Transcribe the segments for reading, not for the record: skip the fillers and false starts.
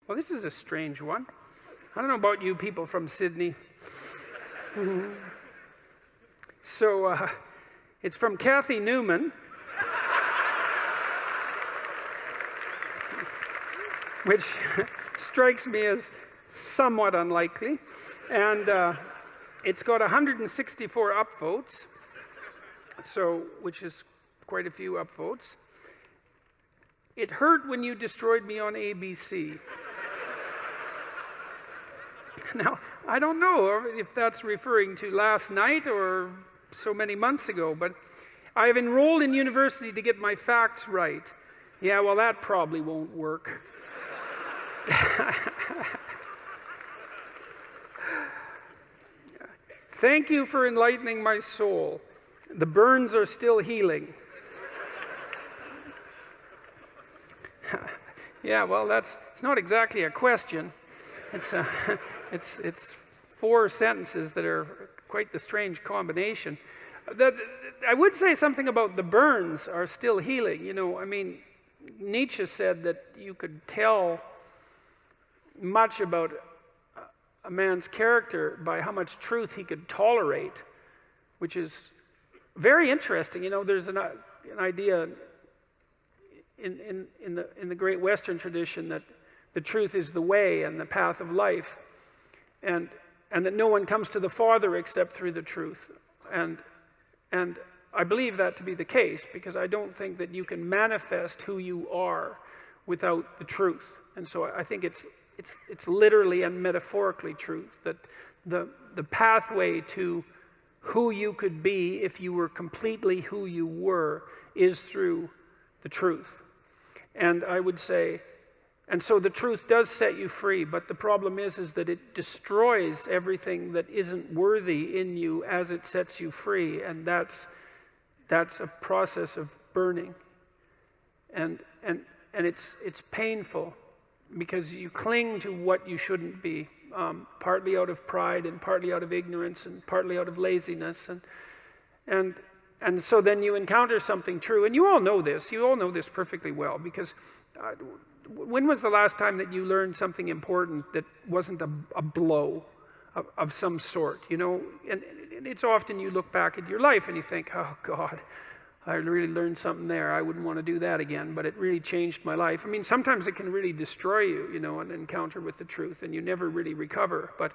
Well, this is a strange one. I don't know about you people from Sydney. So, it's from Kathy Newman, which strikes me as somewhat unlikely. And it's got 164 upvotes, which is quite a few upvotes. It hurt when you destroyed me on ABC. Now, I don't know if that's referring to last night or so many months ago, but I have enrolled in university to get my facts right. Yeah, well, that probably won't work. Thank you for enlightening my soul. The burns are still healing. Yeah, well, it's not exactly a question. It's 4 sentences that are quite the strange combination. I would say something about the burns are still healing. You know, I mean, Nietzsche said that you could tell much about a man's character by how much truth he could tolerate, which is very interesting. You know, there's an idea in the great Western tradition that the truth is the way and the path of life, and that no one comes to the Father except through the truth. And I believe that to be the case, because I don't think that you can manifest who you are without the truth. And so I think it's literally and metaphorically truth, that the pathway to who you could be if you were completely who you were is through the truth. And I would say, and so the truth does set you free, but the problem is that it destroys everything that isn't worthy in you as it sets you free, and that's a process of burning. And it's painful, because you cling to what you shouldn't be, partly out of pride and partly out of ignorance and partly out of laziness, and so then you encounter something true, and you all know this perfectly well, because when was the last time that you learned something important that wasn't a blow of some sort, you know? And it's often you look back at your life and you think, oh God, I really learned something there. I wouldn't want to do that again, but it really changed my life. I mean, sometimes it can really destroy you, you know, an encounter with the truth, and you never really recover. But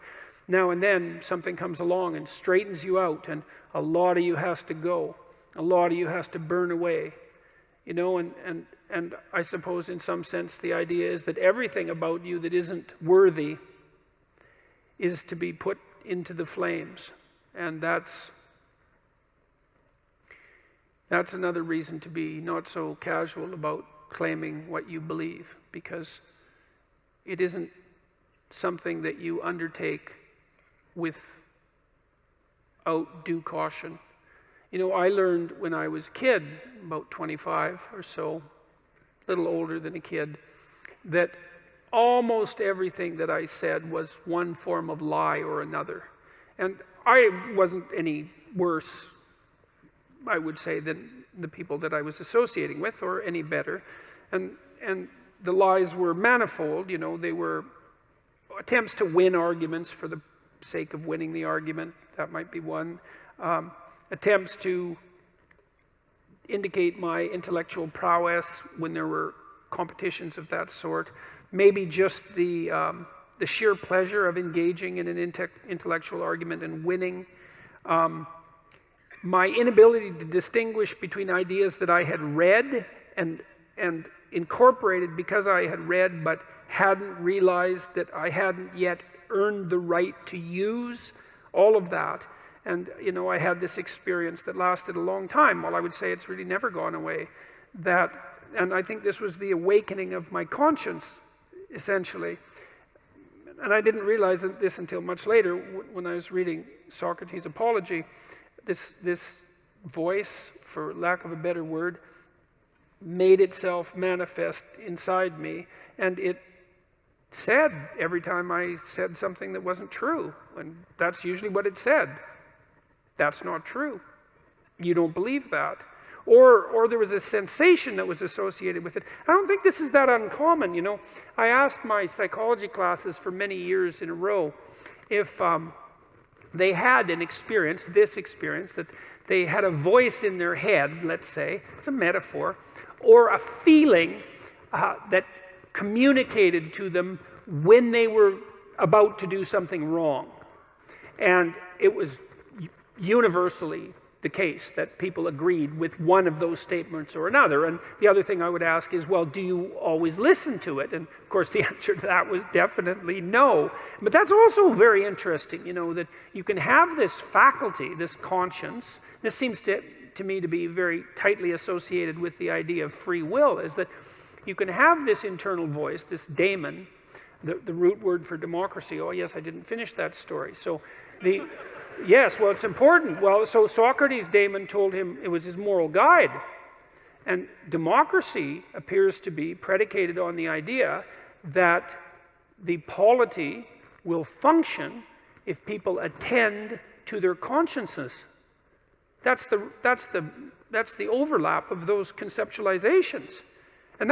now and then something comes along and straightens you out, and a lot of you has to go. A lot of you has to burn away, you know, and I suppose in some sense the idea is that everything about you that isn't worthy is to be put into the flames. And that's another reason to be not so casual about claiming what you believe, because it isn't something that you undertake without due caution. You know, I learned when I was a kid, about 25 or so, a little older than a kid, that almost everything that I said was one form of lie or another. And I wasn't any worse, I would say, than the people that I was associating with, or any better. And the lies were manifold. You know, they were attempts to win arguments for the sake of winning the argument. That might be one. Attempts to indicate my intellectual prowess when there were competitions of that sort. Maybe just the sheer pleasure of engaging in an intellectual argument and winning. My inability to distinguish between ideas that I had read and incorporated because I had read, but hadn't realized that I hadn't yet earned the right to use, all of that. And, you know, I had this experience that lasted a long time. Well, I would say it's really never gone away. And I think this was the awakening of my conscience, essentially. And I didn't realize this until much later, when I was reading Socrates' Apology. This voice, for lack of a better word, made itself manifest inside me, and it said every time I said something that wasn't true, and that's usually what it said. That's not true. You don't believe that. or there was a sensation that was associated with it. I don't think this is that uncommon, you know. I asked my psychology classes for many years in a row if they had an experience, this experience, that they had a voice in their head, let's say, it's a metaphor, or a feeling that communicated to them when they were about to do something wrong. And it was universally the case that people agreed with one of those statements or another. And the other thing I would ask is, well, do you always listen to it? And of course the answer to that was definitely no. But that's also very interesting, you know, that you can have this faculty, this conscience. This seems to me to be very tightly associated with the idea of free will, is that you can have this internal voice, this daemon, the root word for democracy. Oh yes, I didn't finish that story. So yes, well, it's important. Well, so Socrates' daemon told him it was his moral guide. And democracy appears to be predicated on the idea that the polity will function if people attend to their consciences. That's the overlap of those conceptualizations. And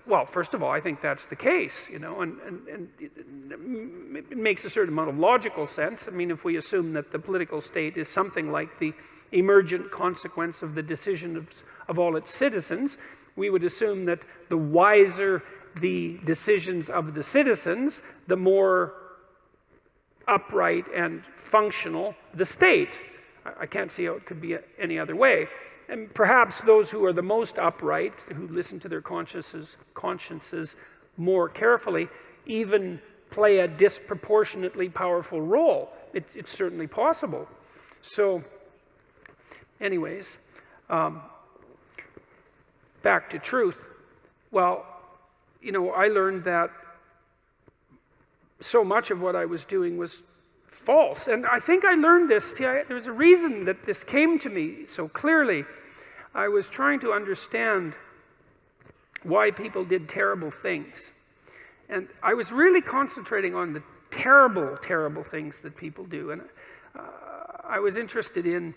well, first of all, I think that's the case, you know, and it makes a certain amount of logical sense. I mean, if we assume that the political state is something like the emergent consequence of the decisions of all its citizens, we would assume that the wiser the decisions of the citizens, the more upright and functional the state. I can't see how it could be any other way. And perhaps those who are the most upright, who listen to their consciences more carefully, even play a disproportionately powerful role. It's certainly possible. So, anyways, back to truth. Well, you know, I learned that so much of what I was doing was false. And I think I learned this. See, there was a reason that this came to me so clearly. I was trying to understand why people did terrible things. And I was really concentrating on the terrible, terrible things that people do. And I was interested in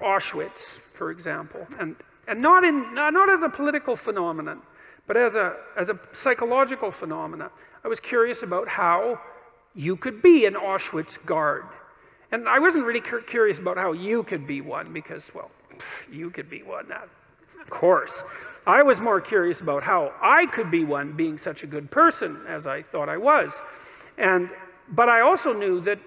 Auschwitz, for example, and not as a political phenomenon, but as a psychological phenomenon. I was curious about how you could be an Auschwitz guard. And I wasn't really curious about how you could be one, because, well, you could be one, of course. I was more curious about how I could be one, being such a good person as I thought I was. But I also knew that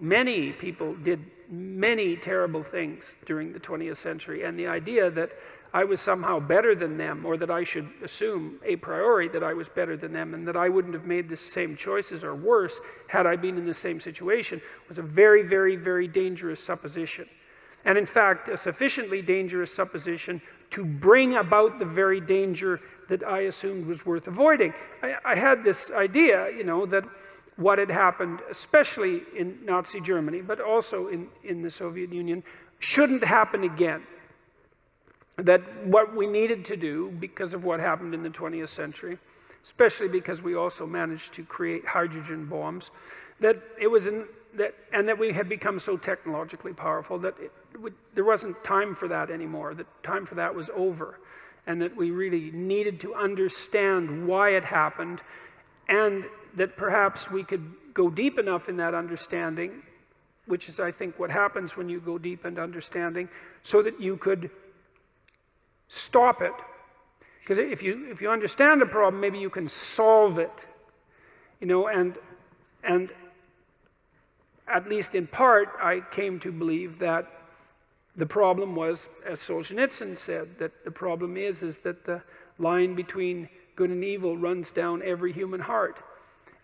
many people did many terrible things during the 20th century, and the idea that I was somehow better than them, or that I should assume a priori that I was better than them, and that I wouldn't have made the same choices or worse had I been in the same situation, was a very, very, very dangerous supposition. And in fact, a sufficiently dangerous supposition to bring about the very danger that I assumed was worth avoiding. I had this idea, you know, that what had happened, especially in Nazi Germany, but also in the Soviet Union, shouldn't happen again. That what we needed to do, because of what happened in the 20th century, especially because we also managed to create hydrogen bombs, that we had become so technologically powerful that there wasn't time for that anymore, that time for that was over, and that we really needed to understand why it happened, and that perhaps we could go deep enough in that understanding, which is, I think, what happens when you go deep into understanding, so that you could stop it. Because if you understand a problem, maybe you can solve it, you know, and at least in part, I came to believe that the problem was, as Solzhenitsyn said, that the problem is that the line between good and evil runs down every human heart.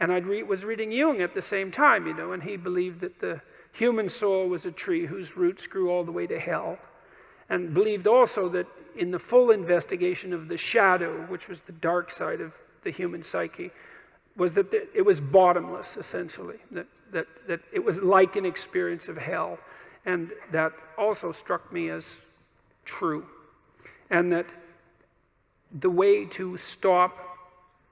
And I was reading Jung at the same time, you know, and he believed that the human soul was a tree whose roots grew all the way to hell, and believed also that in the full investigation of the shadow, which was the dark side of the human psyche, was that it was bottomless, essentially, that it was like an experience of hell. And that also struck me as true. And that the way to stop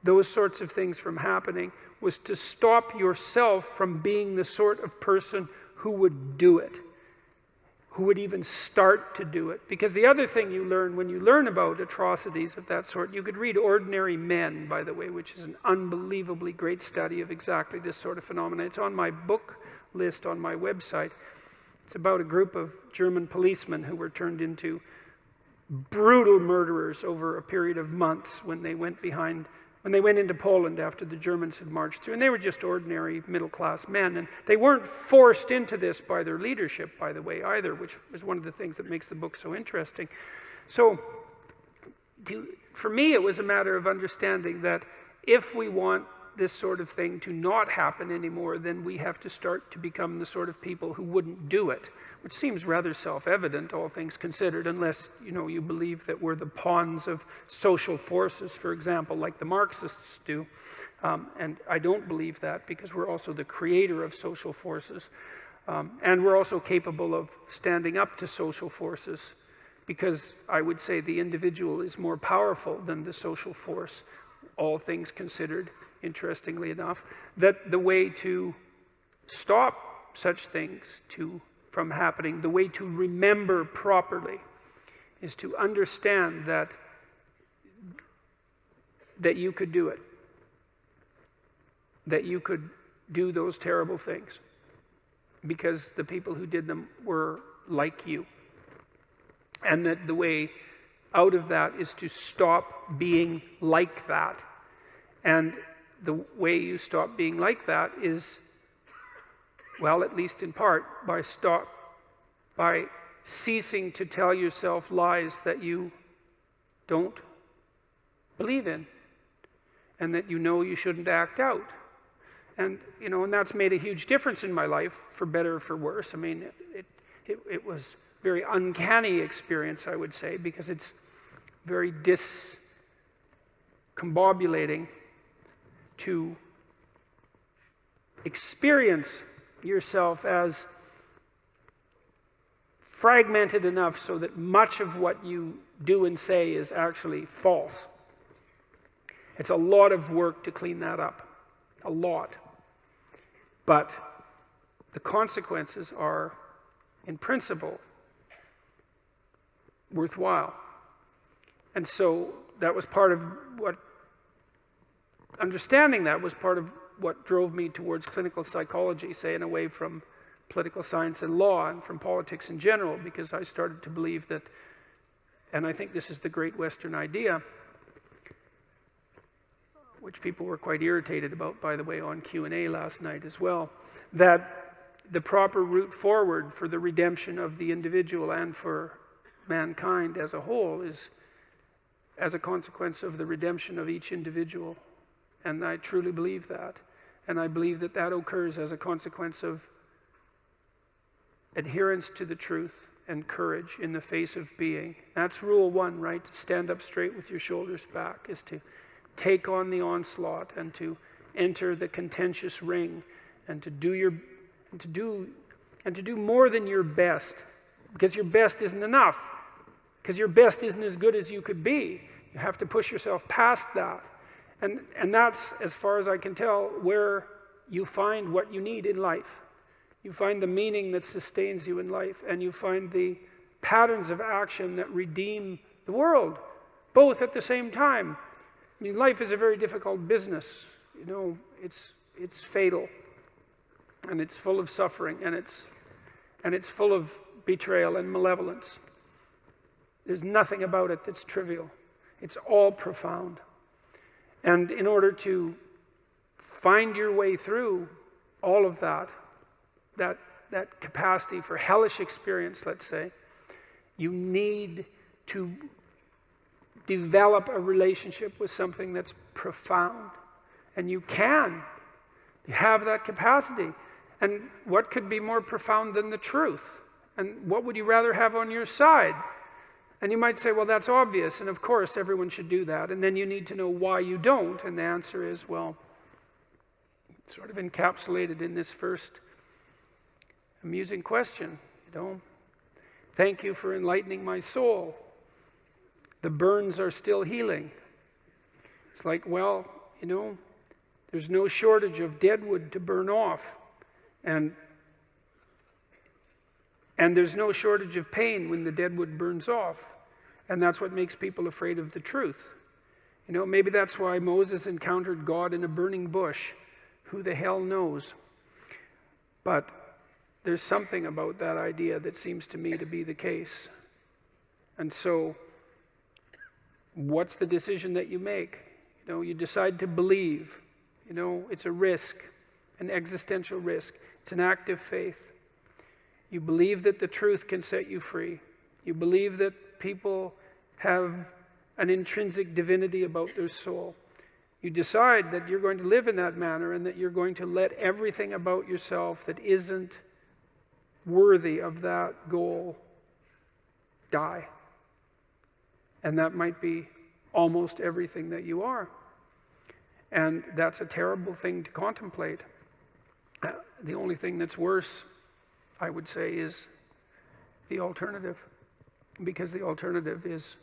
those sorts of things from happening was to stop yourself from being the sort of person who would do it, who would even start to do it. Because the other thing you learn when you learn about atrocities of that sort, you could read Ordinary Men, by the way, which is an unbelievably great study of exactly this sort of phenomenon. It's on my book list on my website. It's about a group of German policemen who were turned into brutal murderers over a period of months when they went into Poland after the Germans had marched through. And they were just ordinary middle-class men. And they weren't forced into this by their leadership, by the way, either, which is one of the things that makes the book so interesting. So for me, it was a matter of understanding that if we want this sort of thing to not happen anymore, then we have to start to become the sort of people who wouldn't do it, which seems rather self-evident, all things considered, unless, you believe that we're the pawns of social forces, for example, like the Marxists do. And I don't believe that, because we're also the creator of social forces. And we're also capable of standing up to social forces, because I would say the individual is more powerful than the social force, all things considered, interestingly enough, that the way to stop such things from happening, the way to remember properly, is to understand that you could do it, that you could do those terrible things, because the people who did them were like you, and that the way out of that is to stop being like that. And the way you stop being like that is, well, at least in part, by ceasing to tell yourself lies that you don't believe in, and that you shouldn't act out. And and that's made a huge difference in my life, for better or for worse. I mean, it was a very uncanny experience, I would say, because it's very discombobulating to experience yourself as fragmented enough so that much of what you do and say is actually false. It's a lot of work to clean that up, a lot. But the consequences are, in principle, worthwhile. And so that was part of what, understanding that was part of what drove me towards clinical psychology, say, and away from political science and law and from politics in general, because I started to believe that, and I think this is the great Western idea, which people were quite irritated about, by the way, on Q&A last night as well, that the proper route forward for the redemption of the individual and for mankind as a whole is as a consequence of the redemption of each individual. And I truly believe that. And I believe that that occurs as a consequence of adherence to the truth and courage in the face of being. That's rule one, right? To stand up straight with your shoulders back, is to take on the onslaught and to enter the contentious ring and to do more than your best, because your best isn't enough, because your best isn't as good as you could be. You have to push yourself past that. And that's, as far as I can tell, where you find what you need in life. You find the meaning that sustains you in life, and you find the patterns of action that redeem the world, both at the same time. I mean, life is a very difficult business. It's fatal, and it's full of suffering, and it's full of betrayal and malevolence. There's nothing about it that's trivial. It's all profound. And in order to find your way through all of that capacity for hellish experience, let's say, you need to develop a relationship with something that's profound. And you can. You have that capacity. And what could be more profound than the truth? And what would you rather have on your side? And you might say, well, that's obvious, and of course everyone should do that. And then you need to know why you don't. And the answer is, well, sort of encapsulated in this first amusing question, Thank you for enlightening my soul. The burns are still healing. It's like, well, there's no shortage of dead wood to burn off. And And there's no shortage of pain when the dead wood burns off. And that's what makes people afraid of the truth. You know, maybe that's why Moses encountered God in a burning bush. Who the hell knows? But there's something about that idea that seems to me to be the case. And so, what's the decision that you make? You know, you decide to believe. You know, it's a risk, an existential risk. It's an act of faith. You believe that the truth can set you free. You believe that people have an intrinsic divinity about their soul. You decide that you're going to live in that manner and that you're going to let everything about yourself that isn't worthy of that goal die. And that might be almost everything that you are. And that's a terrible thing to contemplate. The only thing that's worse, I would say, is the alternative. Because the alternative is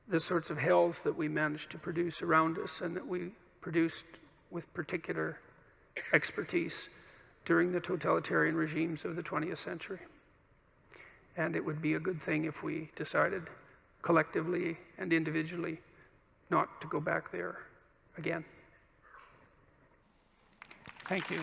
the sorts of hells that we managed to produce around us and that we produced with particular expertise during the totalitarian regimes of the 20th century. And it would be a good thing if we decided collectively and individually not to go back there again. Thank you.